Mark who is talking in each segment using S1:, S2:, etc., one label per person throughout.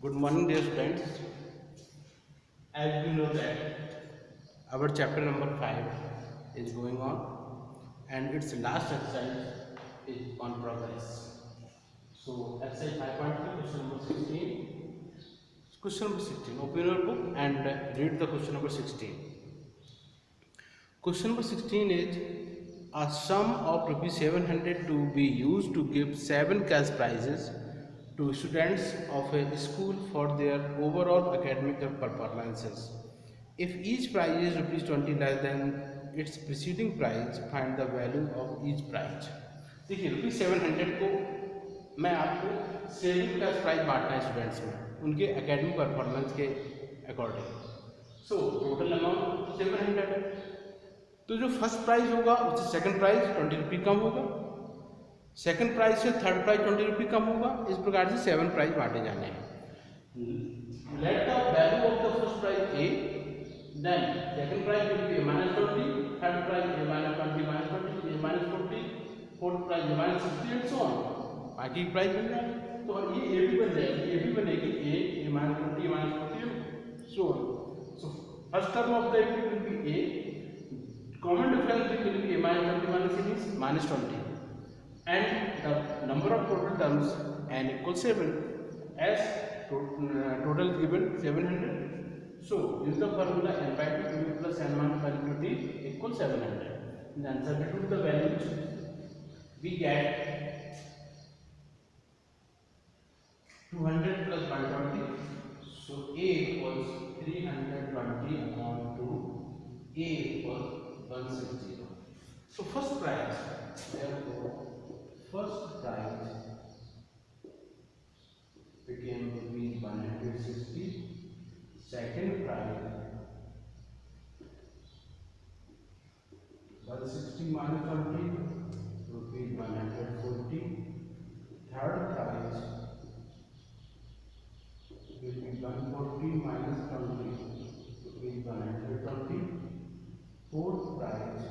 S1: Good morning, dear students. As we know that our chapter number 5 is going on and its last exercise is on progress. So, exercise 5.3, question number 16. Question number 16. Open your book and read the question number 16. Question number 16 is a sum of rupees 700 to be used to give 7 cash prizes to students of a school for their overall academic performances. If each prize is rupees 20 less than its preceding prize, find the value of each prize. देखिए rupees 700 को मैं आपको 7 cash prize बांटना है students में उनके academic performance के according. So total amount 700 है। तो जो फर्स्ट प्राइज होगा उससे सेकंड प्राइज 20 रुपये कम होगा, सेकंड प्राइज से थर्ड प्राइज 20 रुपये कम होगा। इस प्रकार से 7 प्राइज बांटे जाने हैं। Let the value of the first prize a, then second prize will be -20, third prize -20 -20 -40, fourth prize -60 and so on. बाकी प्राइज बन जाएंगे तो ये ए भी बन जाएगी, ए भी बनेगी ए -20 -40 so on. So first term of the A will be A, common difference will be a -20 minus n is -20 and the number of total terms n equals 7 as total given 700. So use the formula n by 2 plus n minus by 2 equals 700. Then substitute the values, we get 200 plus 120. So a equals 320 upon 2, a equals 160. So first prize, therefore first prize became rupees 160. Second prize 160 minus 20 rupees 140. Third prize will be 140 minus 20 rupees 120. Fourth prize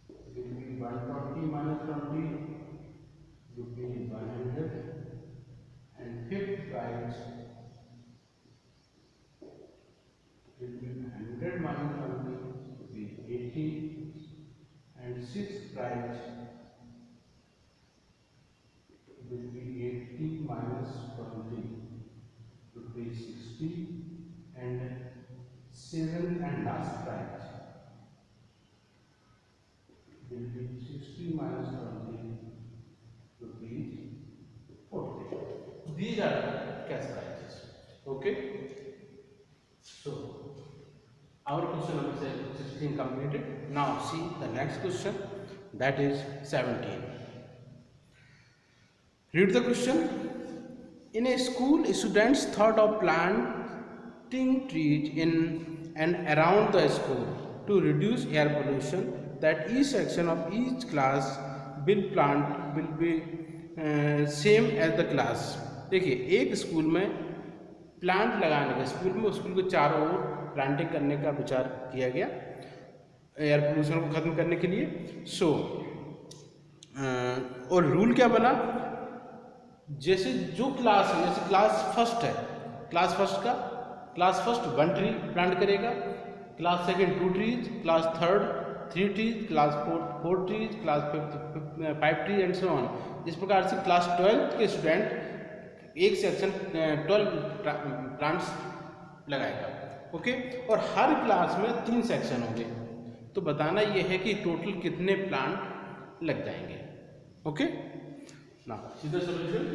S1: will be 120 minus 20 rupees 100 and fifth prize will be 100 minus 20 rupees 80 and sixth prize will be 80 minus 20 rupees 60 and seventh and last prize will be 60 minus 20 rupees 40. These are the cash prizes. Okay. So our question number 16 completed. Now see the next question, that is 17. Read the question. In a school, students thought of planting trees in and around the school to reduce air pollution. That each section of each class will be same as the class. देखिए एक school में plant लगाने का, school को चारों ओर planting करने का विचार किया गया एयर पोल्यूशन को ख़त्म करने के लिए। सो और रूल क्या बना, जैसे जो क्लास है, जैसे क्लास फर्स्ट है, क्लास फर्स्ट 1 ट्री प्लांट करेगा, class second 2 trees, class third 3 trees, class fourth 4 trees, class fifth 5 trees and so on. इस प्रकार से क्लास 12 के स्टूडेंट एक सेक्शन 12 प्लांट्स लगाएगा। ओके, और हर क्लास में 3 सेक्शन होंगे। तो बताना ये है कि टोटल कितने प्लांट लग जाएंगे। ओके, ना सीधा solution.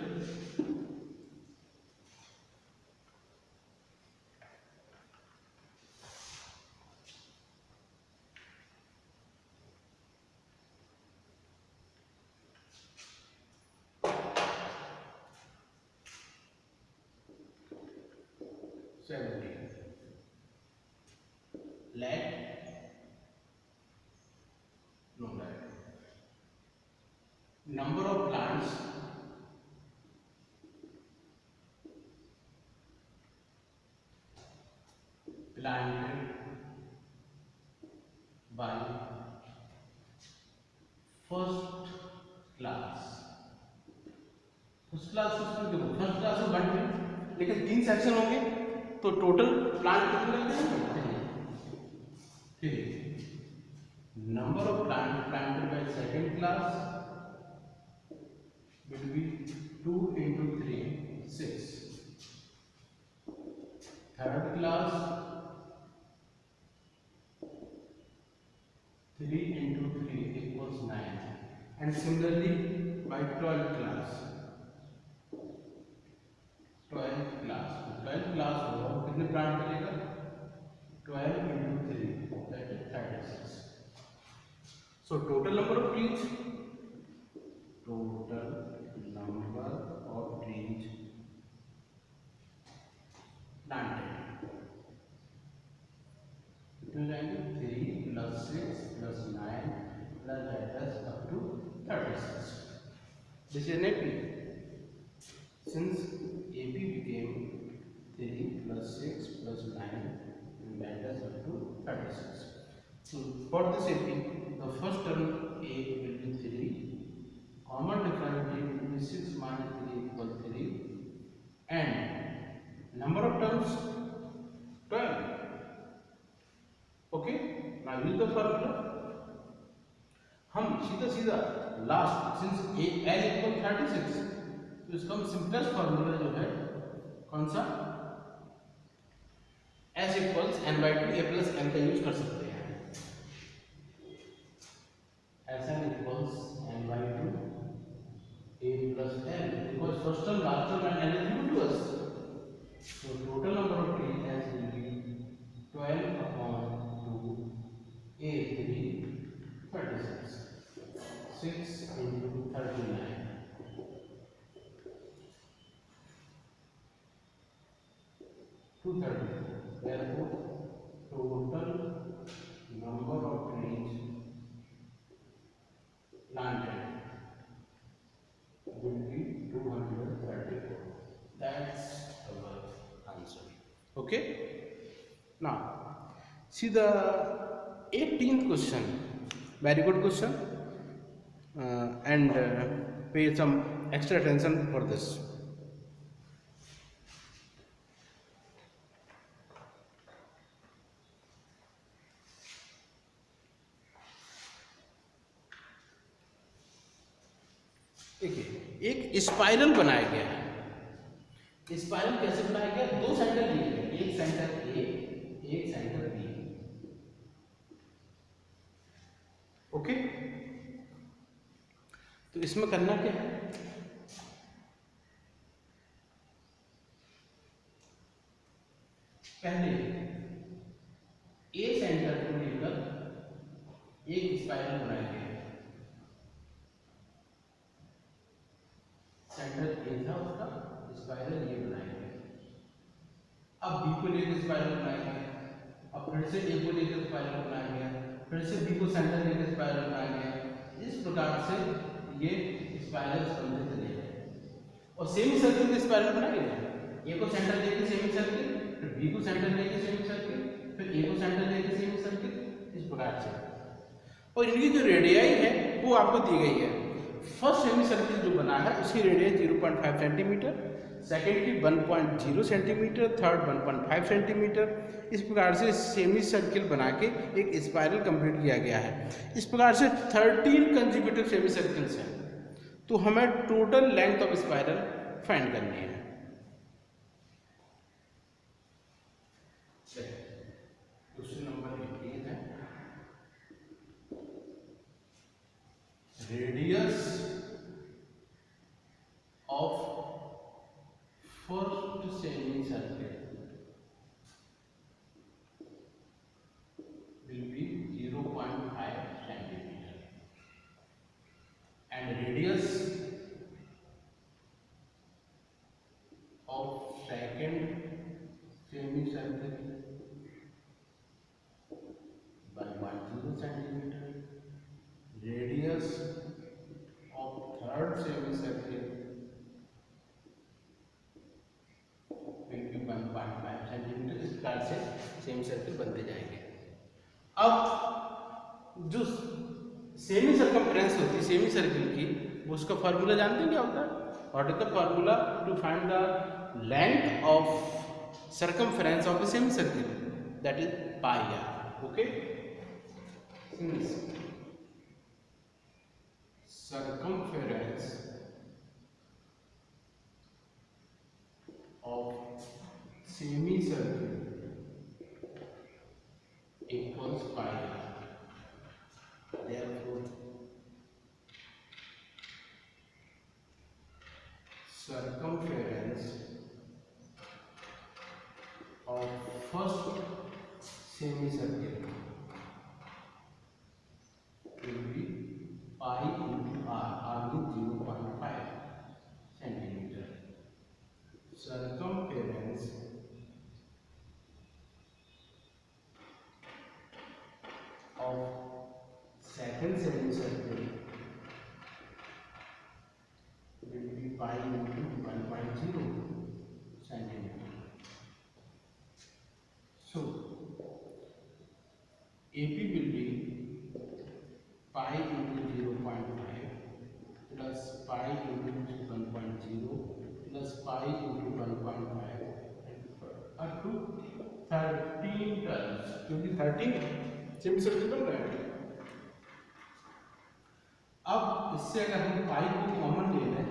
S1: Number of plants planted by first class class में देखो फर्स्ट क्लास में 1 ट्री, लेकिन 3 सेक्शन होंगे तो टोटल प्लांट कितने लगते हैं? 3। Number of plant planted by second class will be 2 into 3 6. Third class 3 into 3 equals 9, and similarly by 12th class 12th class होगा कितने प्लांट मिलेगा? 12 into 3 that is 36. So total number of trees planted कितने जाएंगे? 3 plus 6 plus 9 plus that is up to 36. This is an AP. Since AP became 3 plus 6 plus 9 and that is up to 36. So for this AP, the first term A will be 3. Common difference will be 6 minus 3 equals 3, and number of terms 12. Okay, now use the formula. हम सीधा last since L equal 36, तो इसका हम simplest formula जो है कौन सा? S equals n/2 a plus n का यूज कर सकते हैं। Sn equals n/2 a plus n, because first term, last term and n is given to us. So total number of trees as will be 12 upon 2 a 3 36. 6 into 39. Therefore, total number of trees planted will be 234. That's our answer. Okay. Now, see the 18th question. Very good question, and pay some extra attention for this. देखिए एक spiral बनाया गया है। Spiral कैसे बनाया गया? दो centre लिए गए, एक सेंटर ए एक सेंटर बी। ओके, तो इसमें करना क्या है? पहले ए सेंटर को लेकर एक स्पाइरल बनाया गया। सेंटर ए था उसका, स्पाइरल ये बनाया गया। अब बी को लेकर स्पाइरल बनाया गया, अब फिर से ए को लेकर स्पाइरल बनाया गया, फिर से बी को सेंटर लेकर स्पाइरल बनाया गया। इस प्रकार से ये स्पाइरल्स बनते चले गए और सेमी सर्किल के स्पाइरल बनाए गए। ए को सेंटर लेकर सेमी सर्किल, फिर बी को सेंटर लेकर सेमी सर्किल, फिर ए को सेंटर लेकर सेमी सर्किल, इस प्रकार से। और इनकी जो रेडियाई है वो आपको दी गई है। फर्स्ट सेमी सर्किल जो बना है उसकी रेडियस 0.5 सेंटीमीटर, सेकेंड की 1.0 सेंटीमीटर, थर्ड 1.5 सेंटीमीटर। इस प्रकार से सेमी सर्किल बना के एक स्पाइरल कंप्लीट किया गया है। इस प्रकार से 13 कंसेक्यूटिव सेमी सर्किल्स हैं। तो हमें total length of spiral find करनी है। क्वेश्चन नंबर 18 है, radius of first semicircle will be 0.5 centimeter and radius of second semicircle 1.0 centimeter, radius of third semicircle 1.5 centimetre. इस प्रकार से सेमी सर्किल बनते जाएंगे। अब जो सेमी सर्कमफ्रेंस होती है सेमी सर्किल की, उसका फॉर्मूला जानते हैं क्या होता है? What is the formula to find the length of circumference of the semicircle? That is pi r. Okay, since circumference of semicircle equals pi r, therefore circumference of first semicircle will be pi into r. R is 0.5 centimeter. Circumference of second semicircle will be pi into 1.0 centimeter. So AP will be pi into 0.5 plus pi into 1.0 plus pi into 1.5 up to 13 terms, क्योंकि 13 semicircle बन रहा है। अब इससे अगर हम पाई को common ले लें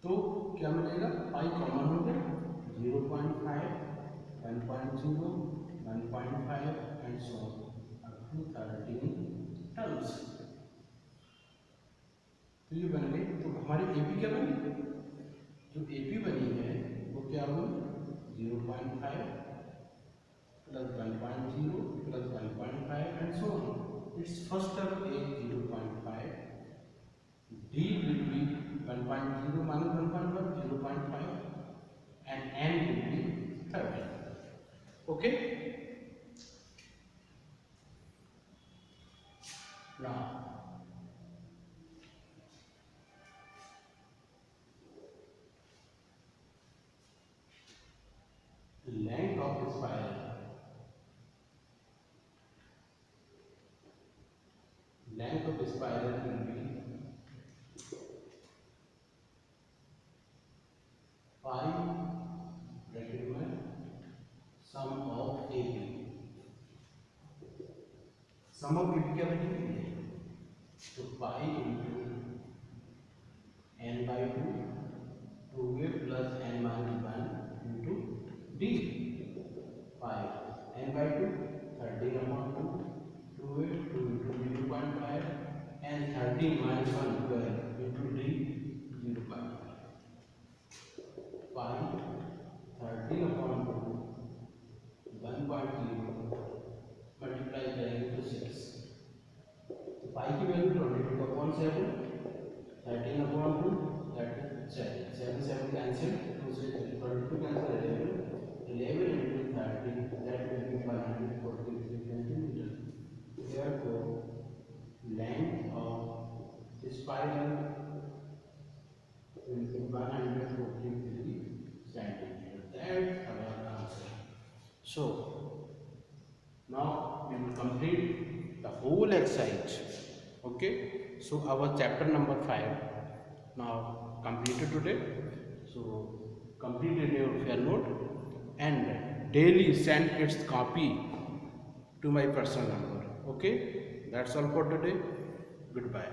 S1: तो क्या मिलेगा? पाई कॉमन हो गया 0.5, 1.0, 1.5 and so up to 13 terms. तो ये बन गई। तो हमारी एपी क्या बनी? जो एपी बनी है वो क्या हुई? 0.5 plus 1.0 plus 1.5 and so on. Its first term is 0.5. D will be 1.0 minus 1.1, 0.5, and N will be 30. Okay. Now, length of the spiral. Length of the spiral will be pi bracket में sum of AB. Sum of AB क्या बनेगी? तो pi into n by 2 2a plus n minus 1 into d. pi n by 2 13 upon 2 2a 2 into 0.5 and 13 minus 1 12 into d 0.5. pi 13 upon 2 1.0 multiply करेंगे तो 6। तो पाई की value 22 upon 7, 13 upon 2 that is 7 7 cancel, 2 से 22 cancel, 11 into 13 that will be 143 centimeter. Therefore length of the spiral will be 143 centimeter. That's our answer. So now we will complete the whole exercise. Okay, so our chapter number 5 now completed today. So complete in your fair note and daily send its copy to my personal number. Okay, that's all for today. Goodbye.